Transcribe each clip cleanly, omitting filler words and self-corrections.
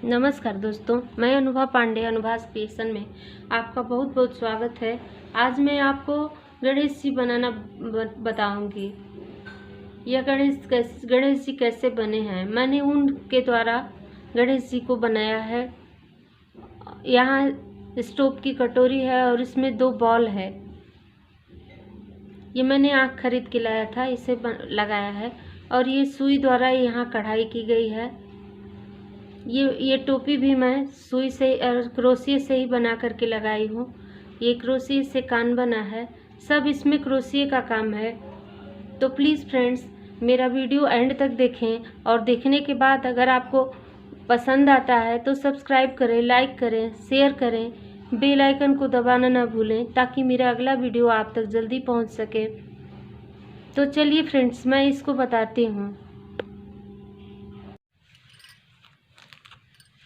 नमस्कार दोस्तों, मैं अनुभा पांडे अनुभा क्रिएशन में आपका बहुत बहुत स्वागत है। आज मैं आपको गणेश जी बनाना बताऊंगी। यह गणेश जी कैसे बने हैं। मैंने ऊन के द्वारा गणेश जी को बनाया है। यहाँ स्टोव की कटोरी है और इसमें 2 बॉल है। ये मैंने आँख खरीद के लाया था, इसे लगाया है। और ये सुई द्वारा यहाँ कढ़ाई की गई है। ये टोपी भी मैं सुई से और क्रोशिया से ही बना करके लगाई हूँ। ये क्रोशिया से कान बना है। सब इसमें क्रोशिया का काम है। तो प्लीज़ फ्रेंड्स, मेरा वीडियो एंड तक देखें और देखने के बाद अगर आपको पसंद आता है तो सब्सक्राइब करें, लाइक करें, शेयर करें, बेल आइकन को दबाना ना भूलें ताकि मेरा अगला वीडियो आप तक जल्दी पहुंच सके। तो चलिए फ्रेंड्स, मैं इसको बताती हूँ।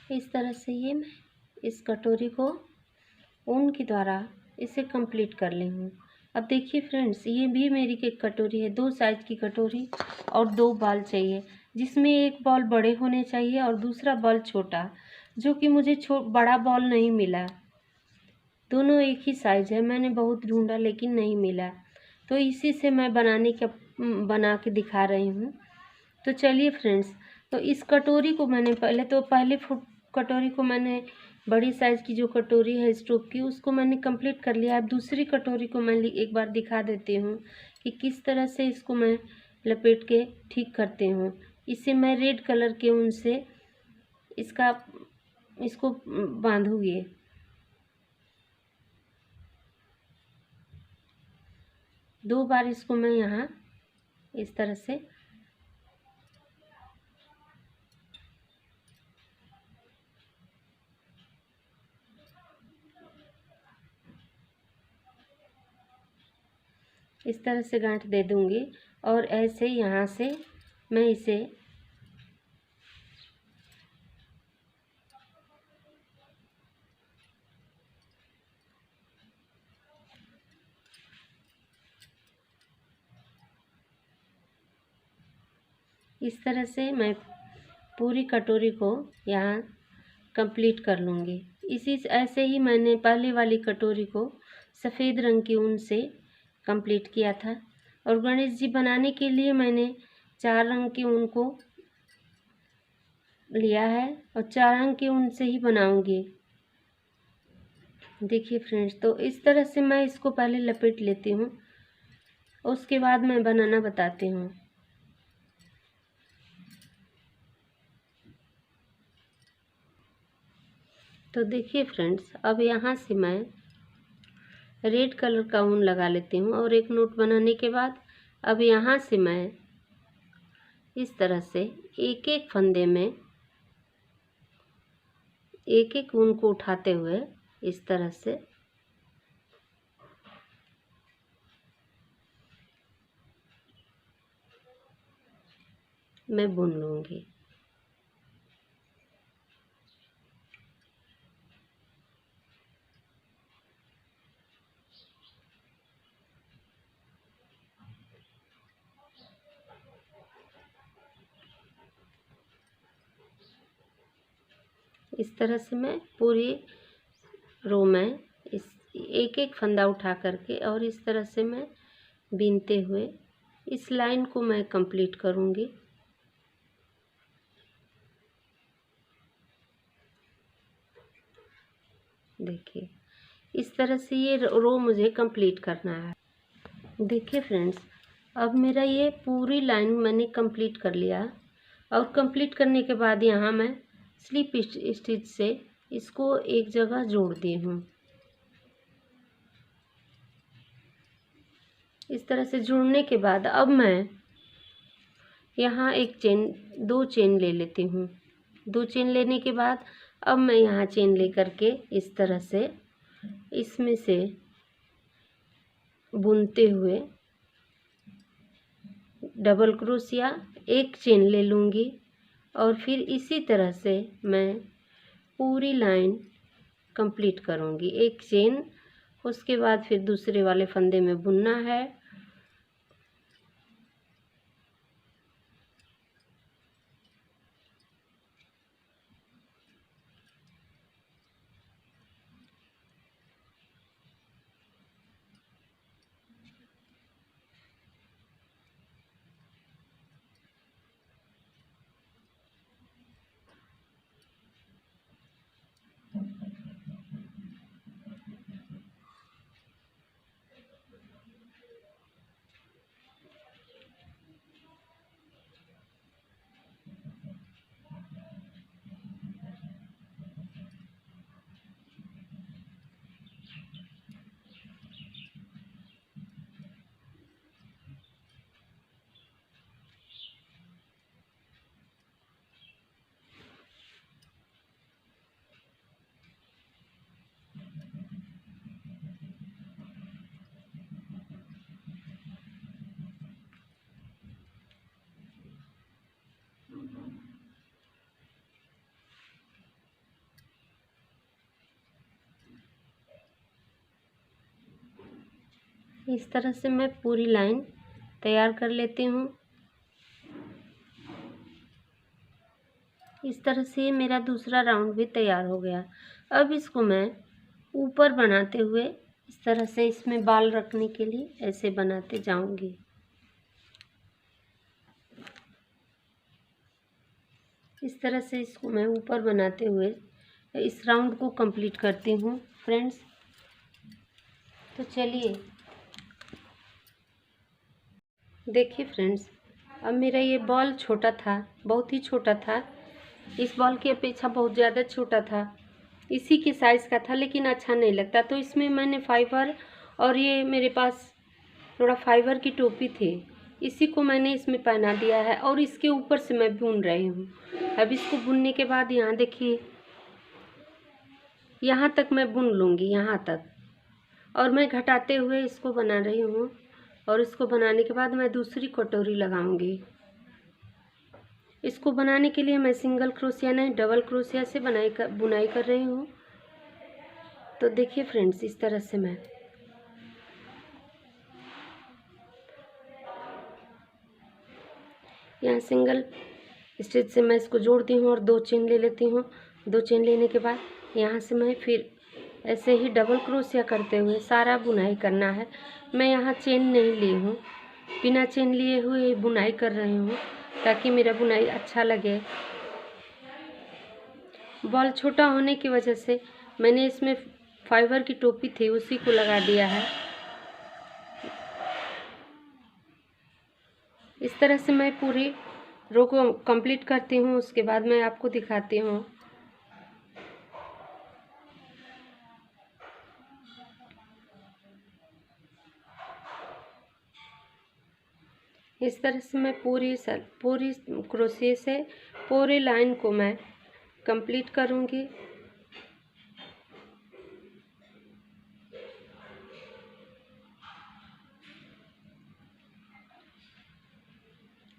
इस तरह से ये मैं इस कटोरी को ऊन के द्वारा इसे कंप्लीट कर ली हूँ। अब देखिए फ्रेंड्स, ये भी मेरी एक कटोरी है, 2 साइज की कटोरी और 2 बॉल चाहिए, जिसमें एक बॉल बड़े होने चाहिए और दूसरा बॉल छोटा, जो कि मुझे बड़ा बॉल नहीं मिला। दोनों एक ही साइज है, मैंने बहुत ढूंढा लेकिन नहीं मिला। तो इसी से मैं बना के दिखा रही हूँ। तो चलिए फ्रेंड्स, तो इस कटोरी को मैंने पहले कटोरी को मैंने बड़ी साइज़ की जो कटोरी है स्टोव की, उसको मैंने कंप्लीट कर लिया। अब दूसरी कटोरी को मैं एक बार दिखा देती हूँ कि किस तरह से इसको मैं लपेट के ठीक करती हूँ। इसे मैं रेड कलर के ऊन से इसको बांधूंगी। दो बार इसको मैं यहाँ इस तरह से गांठ दे दूंगी और ऐसे यहाँ से मैं इसे इस तरह से मैं पूरी कटोरी को यहाँ कंप्लीट कर लूँगी। ऐसे ही मैंने पहले वाली कटोरी को सफ़ेद रंग की ऊन से कंप्लीट किया था। और गणेश जी बनाने के लिए मैंने 4 रंग की ऊन को लिया है और 4 रंग की ऊन से ही बनाऊंगी। देखिए फ्रेंड्स, तो इस तरह से मैं इसको पहले लपेट लेती हूँ, उसके बाद मैं बनाना बताती हूँ। तो देखिए फ्रेंड्स, अब यहाँ से मैं रेड कलर का ऊन लगा लेती हूँ और एक नोट बनाने के बाद अब यहाँ से मैं इस तरह से एक एक फंदे में एक एक ऊन को उठाते हुए इस तरह से मैं बुन लूँगी। इस तरह से मैं पूरी रो में इस एक एक फंदा उठा करके और इस तरह से मैं बीनते हुए इस लाइन को मैं कंप्लीट करूँगी। देखिए, इस तरह से ये रो मुझे कंप्लीट करना है। देखिए फ्रेंड्स, अब मेरा ये पूरी लाइन मैंने कंप्लीट कर लिया और कंप्लीट करने के बाद यहाँ मैं स्लिप स्टिच से इसको एक जगह जोड़ दी हूँ। इस तरह से जोड़ने के बाद अब मैं यहाँ दो चेन ले लेती हूँ। 2 चेन लेने के बाद अब मैं यहाँ चेन ले करके इस तरह से इसमें से बुनते हुए डबल क्रोशिया एक चेन ले लूँगी और फिर इसी तरह से मैं पूरी लाइन कंप्लीट करूँगी। एक चेन, उसके बाद फिर दूसरे वाले फंदे में बुनना है। इस तरह से मैं पूरी लाइन तैयार कर लेती हूँ। इस तरह से मेरा दूसरा राउंड भी तैयार हो गया। अब इसको मैं ऊपर बनाते हुए इस तरह से इसमें बाल रखने के लिए ऐसे बनाते जाऊंगी। इस तरह से इसको मैं ऊपर बनाते हुए इस राउंड को कंप्लीट करती हूँ फ्रेंड्स। तो चलिए देखिए फ्रेंड्स, अब मेरा ये बॉल छोटा था, बहुत ही छोटा था, इस बॉल की अपेक्षा बहुत ज़्यादा छोटा था, इसी के साइज़ का था, लेकिन अच्छा नहीं लगता। तो इसमें मैंने फाइबर और ये मेरे पास थोड़ा फाइबर की टोपी थी, इसी को मैंने इसमें पहना दिया है और इसके ऊपर से मैं बुन रही हूँ। अब इसको बुनने के बाद यहाँ देखिए, यहाँ तक मैं बुन लूँगी, यहाँ तक, और मैं घटाते हुए इसको बना रही हूँ। और इसको बनाने के बाद मैं दूसरी कटोरी लगाऊंगी। इसको बनाने के लिए मैं सिंगल क्रोशिया नहीं डबल क्रोशिया से बुनाई कर रही हूँ। तो देखिए फ्रेंड्स, इस तरह से मैं यहाँ सिंगल स्टिच से मैं इसको जोड़ती हूँ और 2 चेन ले लेती हूँ। 2 चेन लेने के बाद यहाँ से मैं फिर ऐसे ही डबल क्रोशिया करते हुए सारा बुनाई करना है। मैं यहाँ चेन नहीं ली हूँ, बिना चेन लिए हुए बुनाई कर रही हूँ ताकि मेरा बुनाई अच्छा लगे। बॉल छोटा होने की वजह से मैंने इसमें फाइबर की टोपी थी, उसी को लगा दिया है। इस तरह से मैं पूरी रो को कंप्लीट करती हूँ, उसके बाद मैं आपको दिखाती हूँ। इस तरह से मैं पूरी क्रोशिया से पूरी लाइन को मैं कंप्लीट करूँगी।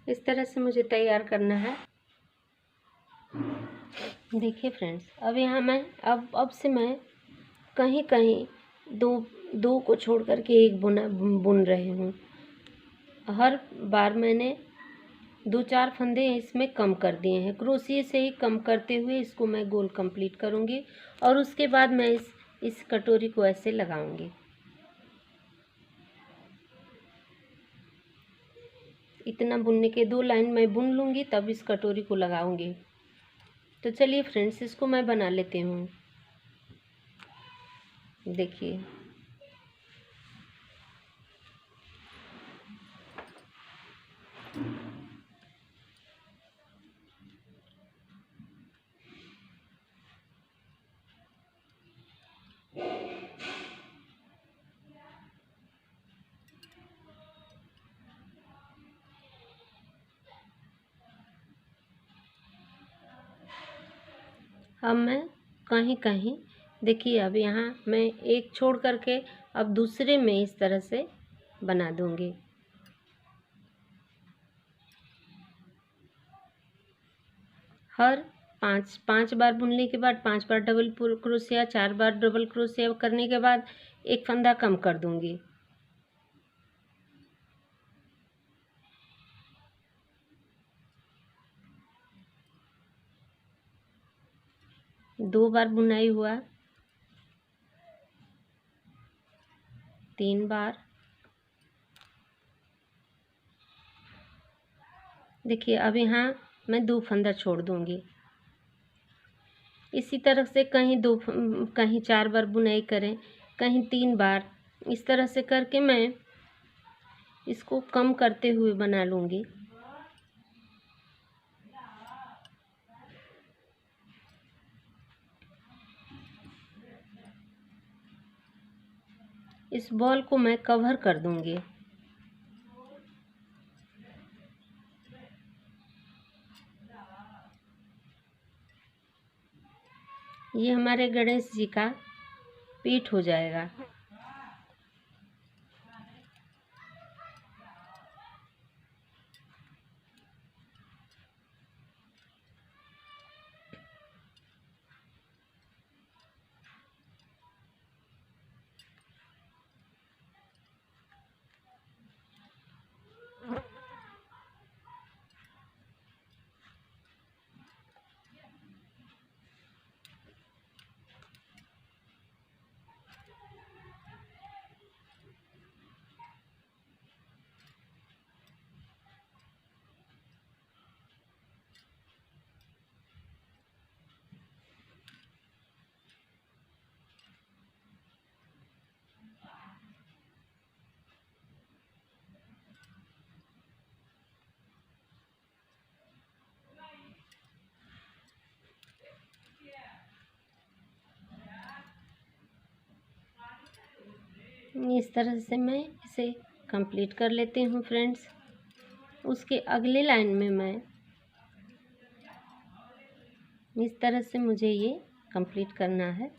इस तरह से मुझे तैयार करना है। देखिए फ्रेंड्स, अब यहाँ मैं अब से मैं कहीं कहीं दो को छोड़ करके एक बुन रही हूँ। हर बार मैंने 2-4 फंदे इसमें कम कर दिए हैं। क्रोशिया से ही कम करते हुए इसको मैं गोल कंप्लीट करूँगी और उसके बाद मैं इस कटोरी को ऐसे लगाऊंगी। इतना बुनने के 2 लाइन मैं बुन लूँगी, तब इस कटोरी को लगाऊंगी। तो चलिए फ्रेंड्स, इसको मैं बना लेती हूँ। देखिए अब मैं कहीं कहीं देखिए, अब यहाँ मैं एक छोड़ करके अब दूसरे में इस तरह से बना दूंगी। हर 5 बार बुनने के बाद 5 बार डबल क्रोशिया, 4 बार डबल क्रोशिया करने के बाद एक फंदा कम कर दूंगी। दो बार बुनाई हुआ, 3 बार। देखिए अब यहाँ मैं 2 फंदा छोड़ दूंगी। इसी तरह से कहीं 4 बार बुनाई करें, कहीं 3 बार, इस तरह से करके मैं इसको कम करते हुए बना लूँगी। इस बॉल को मैं कवर कर दूंगी। ये हमारे गणेश जी का पीठ हो जाएगा। इस तरह से मैं इसे कंप्लीट कर लेती हूँ फ्रेंड्स। उसके अगले लाइन में मैं इस तरह से मुझे ये कंप्लीट करना है।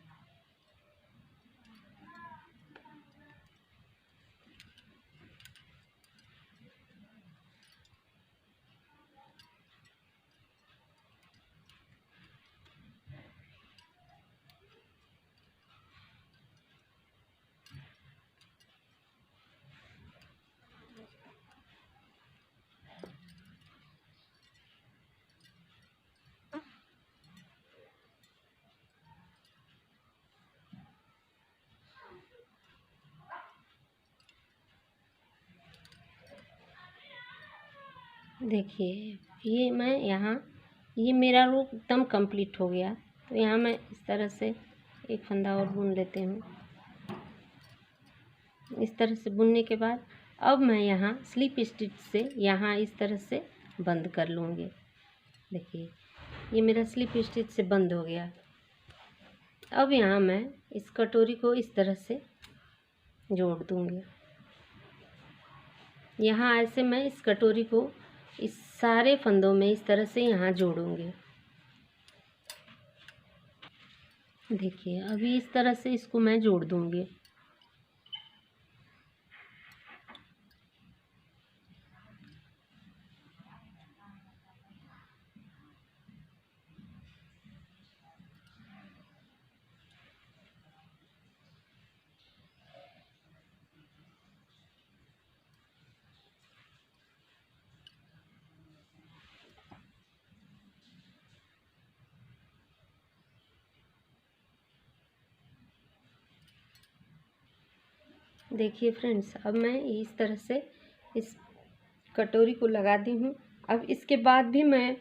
देखिए ये मैं यहाँ, ये मेरा रो एकदम कंप्लीट हो गया। तो यहाँ मैं इस तरह से एक फंदा और बुन लेती हूँ। इस तरह से बुनने के बाद अब मैं यहाँ स्लिप स्टिच से यहाँ इस तरह से बंद कर लूँगी। देखिए ये मेरा स्लिप स्टिच से बंद हो गया। अब यहाँ मैं इस कटोरी को इस तरह से जोड़ दूँगी। यहाँ ऐसे मैं इस कटोरी को इस सारे फंदों में इस तरह से यहाँ जोड़ूंगी। देखिए अभी इस तरह से इसको मैं जोड़ दूंगी। देखिए फ्रेंड्स अब मैं इस तरह से इस कटोरी को लगा दी हूँ। अब इसके बाद भी मैं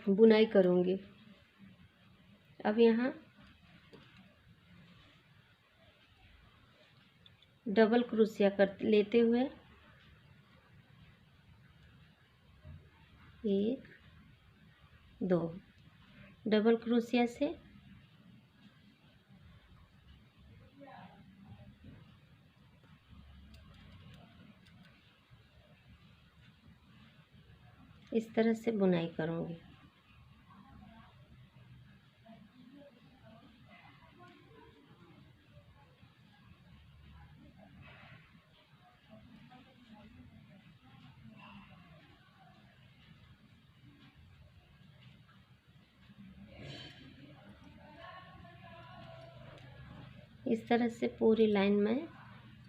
बुनाई करूँगी। अब यहाँ डबल क्रोशिया कर लेते हुए 1 2 डबल क्रोशिया से इस तरह से बुनाई करूँगी। इस तरह से पूरी लाइन में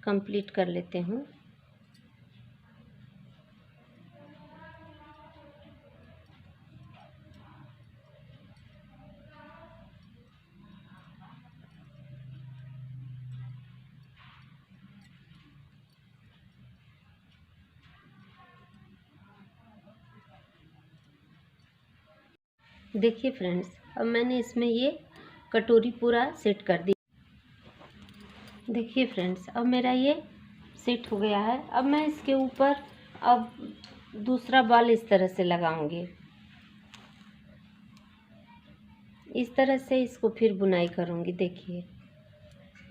कंप्लीट कर लेते हूँ। देखिए फ्रेंड्स अब मैंने इसमें ये कटोरी पूरा सेट कर दी। देखिए फ्रेंड्स अब मेरा ये सेट हो गया है। अब मैं इसके ऊपर अब दूसरा बॉल इस तरह से लगाऊंगी। इस तरह से इसको फिर बुनाई करूंगी। देखिए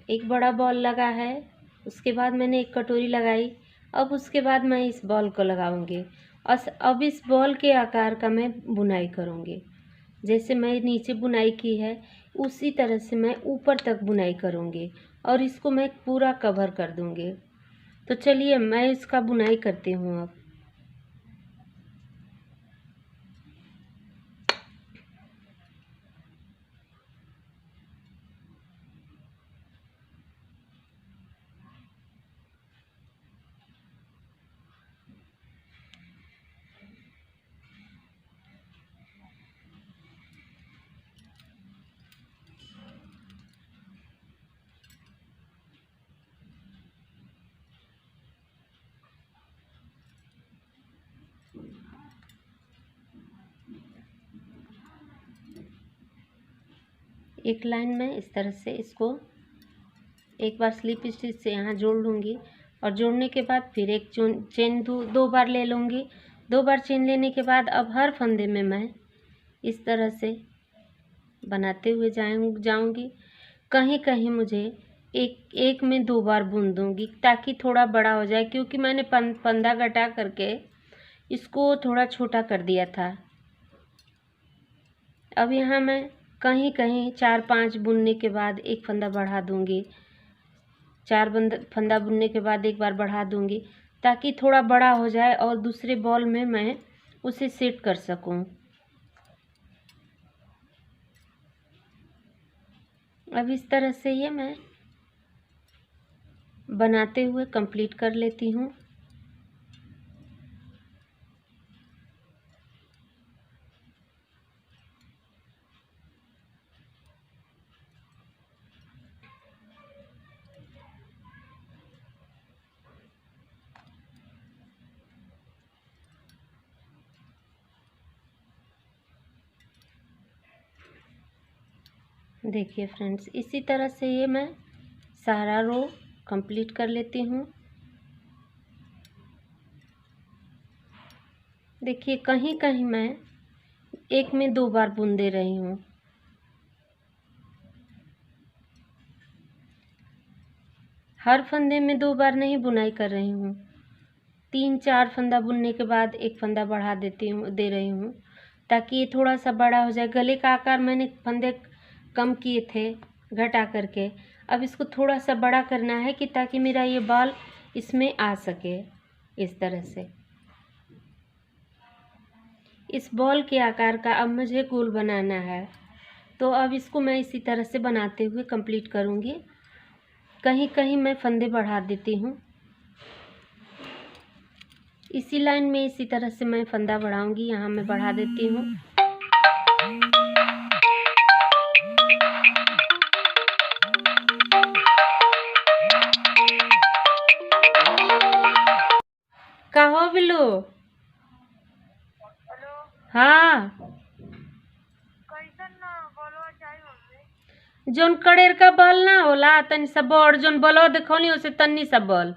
एक बड़ा बॉल लगा है, उसके बाद मैंने एक कटोरी लगाई। अब उसके बाद मैं इस बॉल को लगाऊंगी और अब इस बॉल के आकार का मैं बुनाई करूंगी। जैसे मैं नीचे बुनाई की है उसी तरह से मैं ऊपर तक बुनाई करूंगी और इसको मैं पूरा कवर कर दूंगी। तो चलिए मैं इसका बुनाई करती हूँ अब। एक लाइन में इस तरह से इसको एक बार स्लिप स्टिच से यहाँ जोड़ लूँगी और जोड़ने के बाद फिर एक चेन दो बार ले लूँगी। 2 बार चेन लेने के बाद अब हर फंदे में मैं इस तरह से बनाते हुए जाऊँगी। कहीं कहीं मुझे एक में 2 बार बुन दूंगी ताकि थोड़ा बड़ा हो जाए, क्योंकि मैंने फंदा घटा करके इसको थोड़ा छोटा कर दिया था। अब यहाँ मैं कहीं कहीं 4-5 बुनने के बाद एक फंदा बढ़ा दूंगी, 4 फंदा बुनने के बाद एक बार बढ़ा दूंगी ताकि थोड़ा बड़ा हो जाए और दूसरे बॉल में मैं उसे सेट कर सकूं। अब इस तरह से ये मैं बनाते हुए कंप्लीट कर लेती हूँ। देखिए फ्रेंड्स, इसी तरह से ये मैं सारा रो कंप्लीट कर लेती हूँ। देखिए कहीं कहीं मैं एक में 2 बार बुन दे रही हूँ। हर फंदे में 2 बार नहीं बुनाई कर रही हूँ। 3-4 फंदा बुनने के बाद एक फंदा बढ़ा दे रही हूँ ताकि ये थोड़ा सा बड़ा हो जाए। गले का आकार मैंने फंदे कम किए थे घटा करके, अब इसको थोड़ा सा बड़ा करना है कि ताकि मेरा ये बाल इसमें आ सके। इस तरह से इस बॉल के आकार का अब मुझे गोल बनाना है, तो अब इसको मैं इसी तरह से बनाते हुए कंप्लीट करूँगी। कहीं कहीं मैं फंदे बढ़ा देती हूँ। इसी लाइन में इसी तरह से मैं फंदा बढ़ाऊंगी। यहाँ मैं बढ़ा देती हूँ। कहो बिल्लू। हाँ, जोन कड़ेर का बल ना होला तनी सा बड़, जोन बलो देखौनी उसे तन्नी सा बल।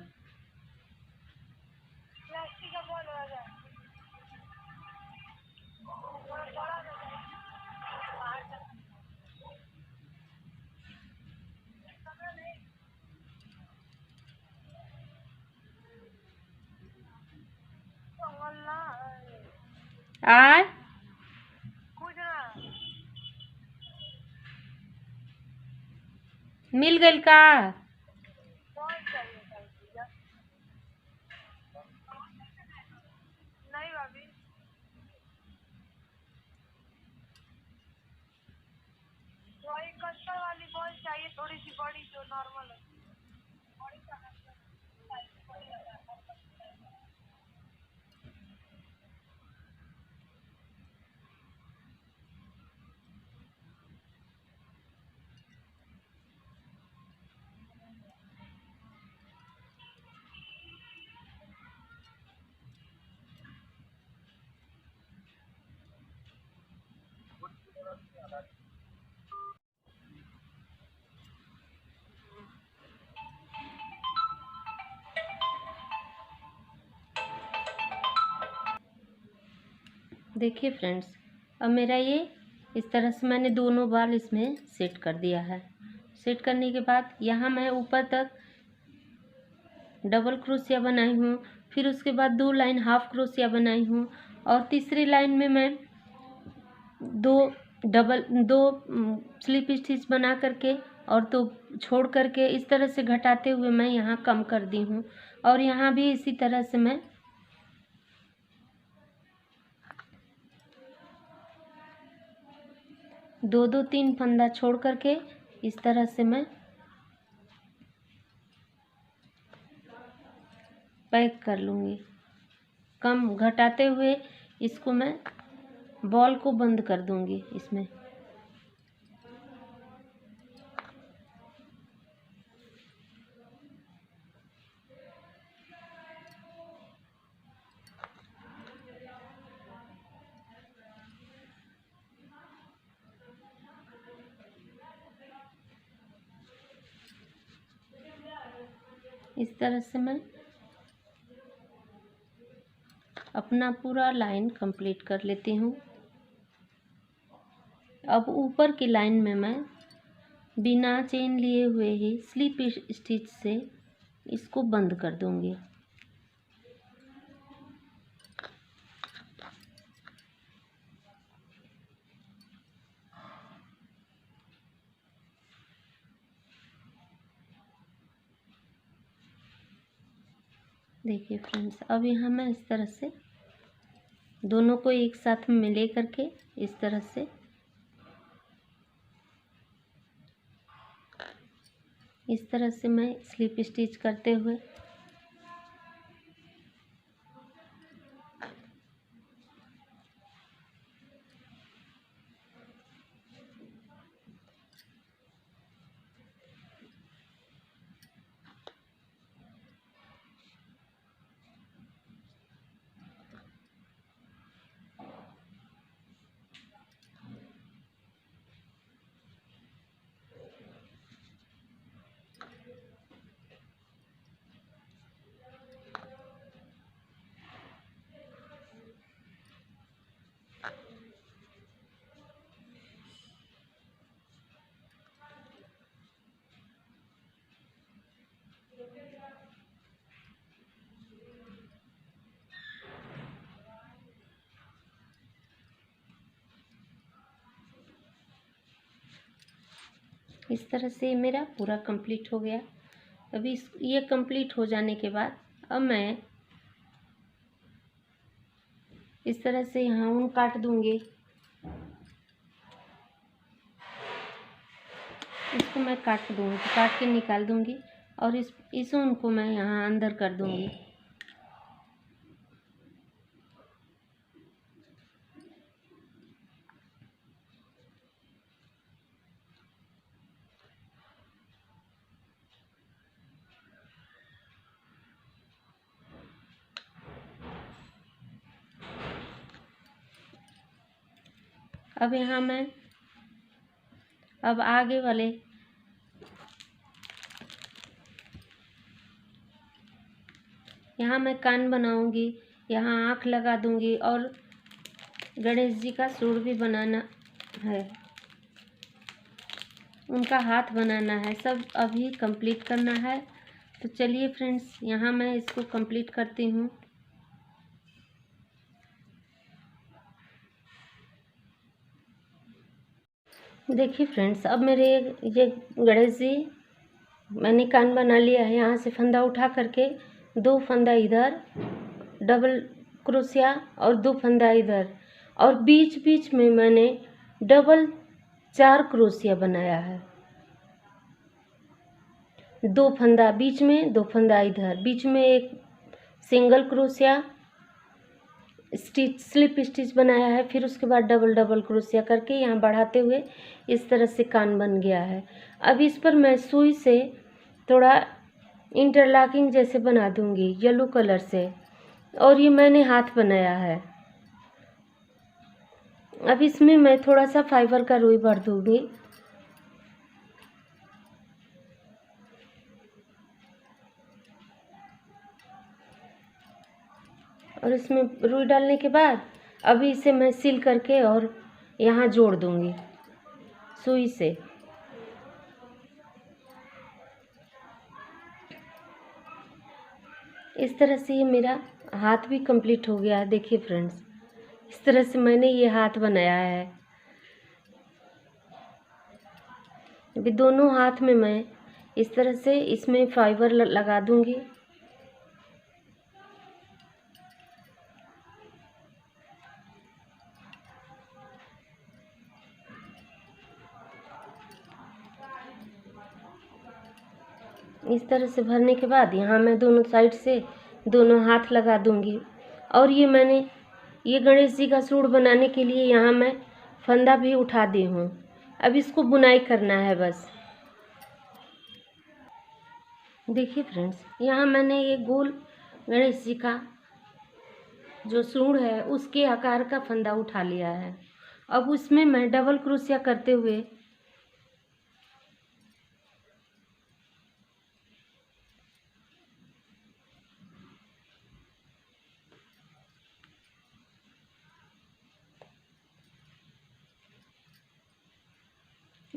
आय मिल गइल का? वाली बॉल चाहिए, थोड़ी सी बड़ी जो नॉर्मल है। देखिए फ्रेंड्स, अब मेरा ये इस तरह से मैंने दोनों बाल इसमें सेट कर दिया है। सेट करने के बाद यहाँ मैं ऊपर तक डबल क्रोशिया बनाई हूँ, फिर उसके बाद 2 लाइन हाफ क्रोशिया बनाई हूँ और तीसरी लाइन में मैं दो स्लिप स्टिच बना करके और तो छोड़ करके इस तरह से घटाते हुए मैं यहाँ कम कर दी हूँ। और यहाँ भी इसी तरह से मैं दो 3 फंदा छोड़ करके इस तरह से मैं पैक कर लूँगी। कम घटाते हुए इसको मैं बॉल को बंद कर दूँगी इसमें। इस तरह से मैं अपना पूरा लाइन कंप्लीट कर लेती हूँ। अब ऊपर की लाइन में मैं बिना चेन लिए हुए ही स्लिप स्टिच से इसको बंद कर दूंगी। देखिए फ्रेंड्स, अब यहाँ मैं इस तरह से दोनों को एक साथ में ले करके इस तरह से मैं स्लिप स्टिच करते हुए इस तरह से मेरा पूरा कंप्लीट हो गया। अभी ये कंप्लीट हो जाने के बाद अब मैं इस तरह से यहाँ ऊन काट दूंगी। इसको मैं काट के निकाल दूंगी और इस ऊन को मैं यहाँ अंदर कर दूंगी। अब यहाँ मैं अब आगे वाले यहाँ मैं कान बनाऊंगी, यहाँ आँख लगा दूंगी और गणेश जी का सूंड भी बनाना है, उनका हाथ बनाना है, सब अभी कंप्लीट करना है। तो चलिए फ्रेंड्स, यहाँ मैं इसको कंप्लीट करती हूँ। देखिए फ्रेंड्स, अब मेरे ये गणेश जी मैंने कान बना लिया है। यहाँ से फंदा उठा करके 2 फंदा इधर डबल क्रोशिया और 2 फंदा इधर, और बीच बीच में मैंने डबल 4 क्रोशिया बनाया है। 2 फंदा बीच में, 2 फंदा इधर, बीच में एक सिंगल क्रोशिया स्लिप स्टिच बनाया है। फिर उसके बाद डबल क्रोशिया करके यहाँ बढ़ाते हुए इस तरह से कान बन गया है। अब इस पर मैं सुई से थोड़ा इंटरलॉकिंग जैसे बना दूंगी येलो कलर से, और ये मैंने हाथ बनाया है। अब इसमें मैं थोड़ा सा फाइबर का रुई भर दूंगी। और इसमें रुई डालने के बाद अभी इसे मैं सील करके और यहाँ जोड़ दूंगी सुई से। इस तरह से ये मेरा हाथ भी कंप्लीट हो गया है। देखिए फ्रेंड्स, इस तरह से मैंने ये हाथ बनाया है। अभी दोनों हाथ में मैं इस तरह से इसमें फाइबर लगा दूंगी। इस तरह से भरने के बाद यहाँ मैं दोनों साइड से दोनों हाथ लगा दूंगी। और ये मैंने ये गणेश जी का सूंड बनाने के लिए यहाँ मैं फंदा भी उठा दी हूँ। अब इसको बुनाई करना है बस। देखिए फ्रेंड्स, यहाँ मैंने ये गोल गणेश जी का जो सूंड है उसके आकार का फंदा उठा लिया है। अब उसमें मैं डबल क्रोशिया करते हुए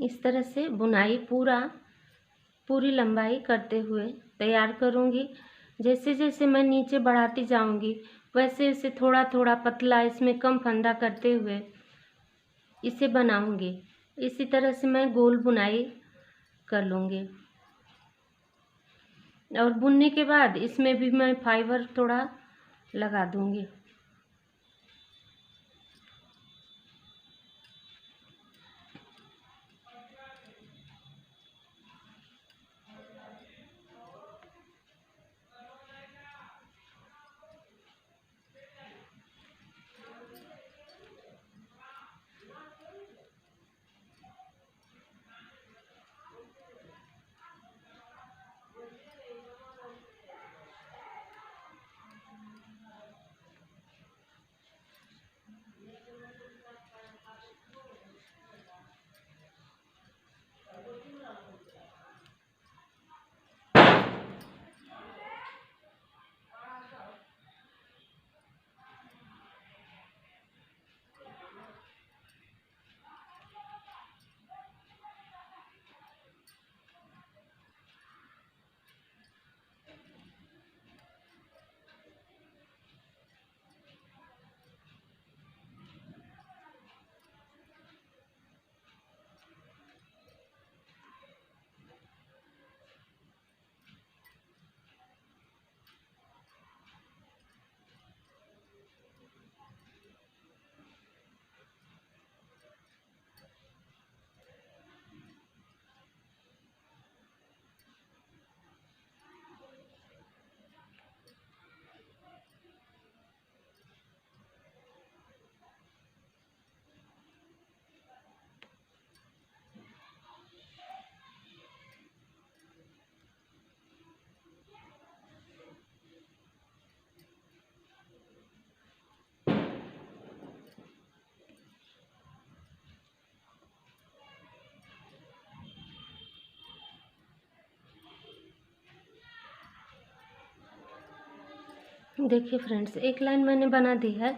इस तरह से बुनाई पूरी लंबाई करते हुए तैयार करूँगी। जैसे जैसे मैं नीचे बढ़ाती जाऊँगी वैसे वैसे थोड़ा थोड़ा पतला इसमें कम फंदा करते हुए इसे बनाऊँगी। इसी तरह से मैं गोल बुनाई कर लूँगी और बुनने के बाद इसमें भी मैं फाइबर थोड़ा लगा दूँगी। देखिए फ्रेंड्स, एक लाइन मैंने बना दी है।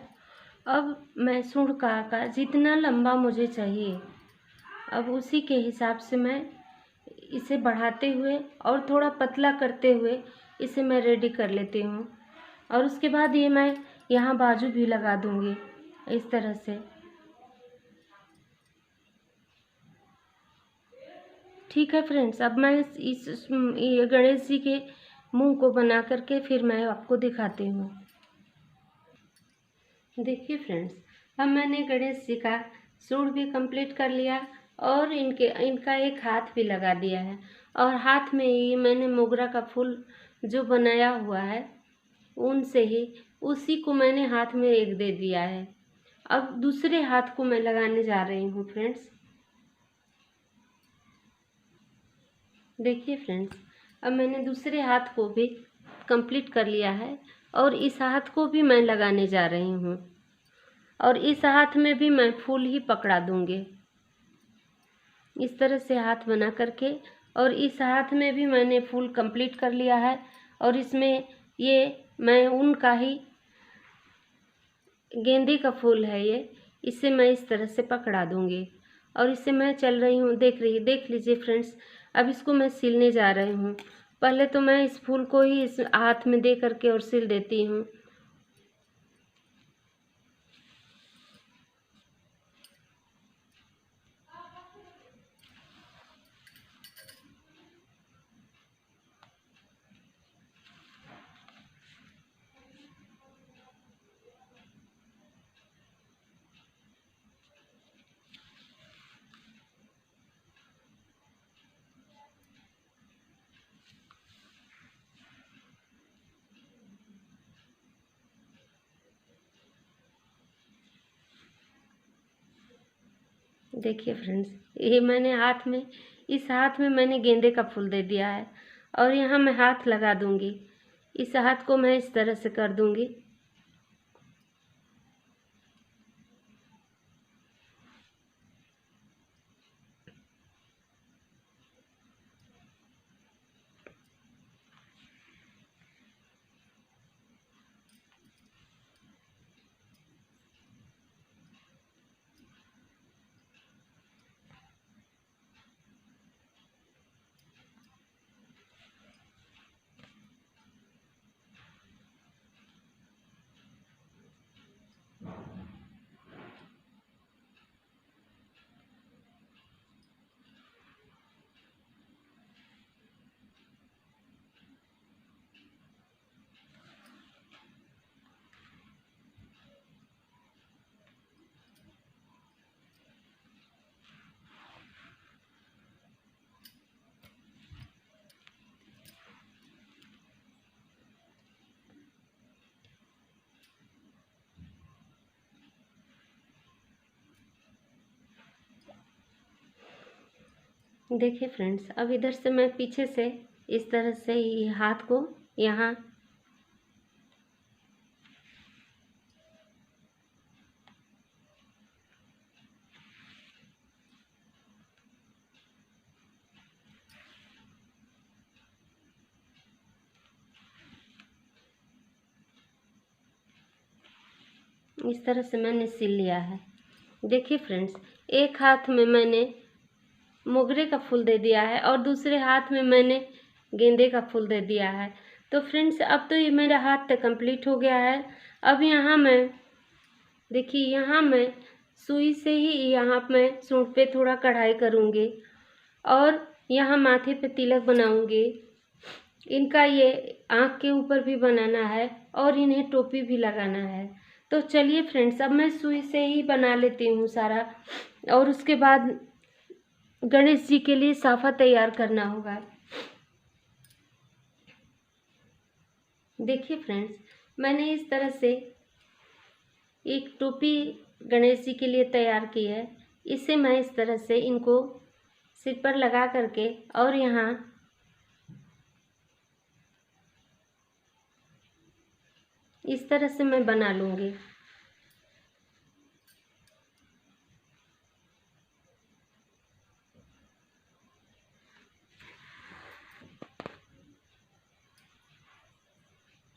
अब मैं सूढ़ का आकार जितना लंबा मुझे चाहिए अब उसी के हिसाब से मैं इसे बढ़ाते हुए और थोड़ा पतला करते हुए इसे मैं रेडी कर लेती हूँ। और उसके बाद ये मैं यहाँ बाजू भी लगा दूँगी इस तरह से। ठीक है फ्रेंड्स, अब मैं ये गणेश जी के मुंह को बना करके फिर मैं आपको दिखाती हूँ। देखिए फ्रेंड्स, अब मैंने गणेश जी का सूट भी कंप्लीट कर लिया और इनका एक हाथ भी लगा दिया है। और हाथ में ये मैंने मोगरा का फूल जो बनाया हुआ है ऊन से ही उसी को मैंने हाथ में एक दे दिया है। अब दूसरे हाथ को मैं लगाने जा रही हूँ फ्रेंड्स। देखिए फ्रेंड्स, अब मैंने दूसरे हाथ को भी कंप्लीट कर लिया है और इस हाथ को भी मैं लगाने जा रही हूँ और इस हाथ में भी मैं फूल ही पकड़ा दूँगी इस तरह से हाथ बना करके। और इस हाथ में भी मैंने फूल कंप्लीट कर लिया है और इसमें ये मैं ऊन का ही गेंदे का फूल है ये, इसे मैं इस तरह से पकड़ा दूँगी और इसे मैं चल रही हूँ। देख लीजिए फ्रेंड्स, अब इसको मैं सिलने जा रही हूँ। पहले तो मैं इस फूल को ही इस हाथ में दे करके और सिल देती हूँ। देखिए फ्रेंड्स, ये मैंने इस हाथ में मैंने गेंदे का फूल दे दिया है और यहाँ मैं हाथ लगा दूँगी। इस हाथ को मैं इस तरह से कर दूँगी। देखिए फ्रेंड्स, अब इधर से मैं पीछे से इस तरह से ये हाथ को यहाँ इस तरह से मैंने सिल लिया है। देखिए फ्रेंड्स, एक हाथ में मैंने मोगरे का फूल दे दिया है और दूसरे हाथ में मैंने गेंदे का फूल दे दिया है। तो फ्रेंड्स, अब तो ये मेरा हाथ तो कंप्लीट हो गया है। अब यहाँ मैं देखिए, यहाँ मैं सुई से ही यहाँ मैं सूंड पे थोड़ा कढ़ाई करूँगी और यहाँ माथे पे तिलक बनाऊँगी। इनका ये आँख के ऊपर भी बनाना है और इन्हें टोपी भी लगाना है। तो चलिए फ्रेंड्स, अब मैं सुई से ही बना लेती हूँ सारा, और उसके बाद गणेश जी के लिए साफा तैयार करना होगा। देखिए फ्रेंड्स, मैंने इस तरह से एक टोपी गणेश जी के लिए तैयार की है। इसे मैं इस तरह से इनको सिर पर लगा करके और यहाँ इस तरह से मैं बना लूँगी।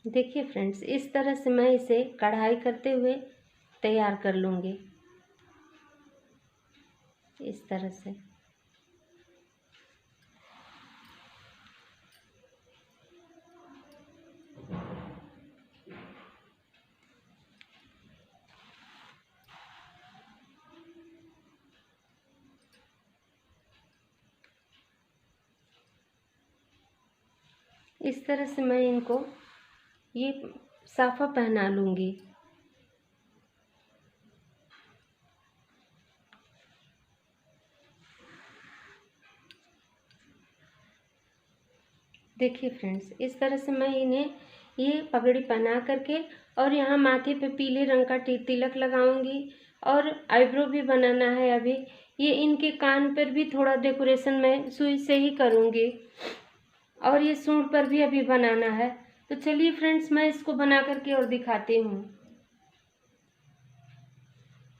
देखिए फ्रेंड्स, इस तरह से मैं इसे कढ़ाई करते हुए तैयार कर लूँगी, इस तरह से। इस तरह से मैं इनको ये साफा पहना लूँगी। देखिए फ्रेंड्स, इस तरह से मैं इन्हें ये पगड़ी पहना करके और यहाँ माथे पे पीले रंग का तिलक लगाऊंगी और आईब्रो भी बनाना है। अभी ये इनके कान पर भी थोड़ा डेकोरेशन मैं सुई से ही करूँगी और ये सूंड पर भी अभी बनाना है। तो चलिए फ्रेंड्स, मैं इसको बना करके और दिखाती हूँ।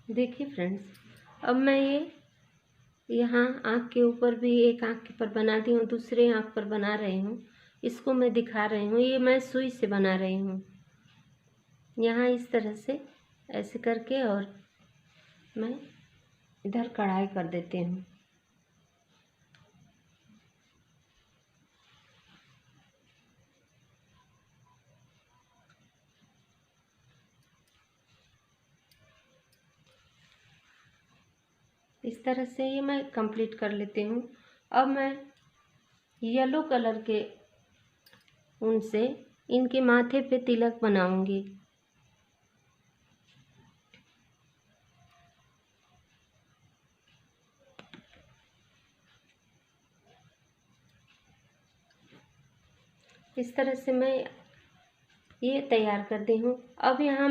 देखिए फ्रेंड्स, अब मैं ये यहाँ आँख के ऊपर भी एक आँख पर बना दी हूँ, दूसरे आँख पर बना रही हूँ। इसको मैं दिखा रही हूँ, ये मैं सुई से बना रही हूँ। यहाँ इस तरह से ऐसे करके और मैं इधर कढ़ाई कर देती हूँ। इस तरह से ये मैं कंप्लीट कर लेती हूँ। अब मैं येलो कलर के ऊन से इनके माथे पे तिलक बनाऊंगी। इस तरह से मैं ये तैयार करती हूँ। अब यहाँ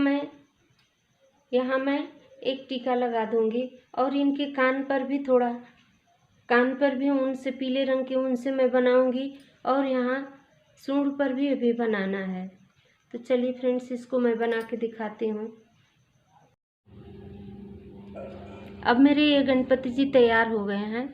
मैं एक टीका लगा दूंगी और इनके कान पर भी थोड़ा, कान पर भी ऊन से, पीले रंग के ऊन से मैं बनाऊंगी और यहाँ सूंड पर भी अभी बनाना है। तो चलिए फ्रेंड्स, इसको मैं बना के दिखाती हूँ। अब मेरे ये गणपति जी तैयार हो गए हैं।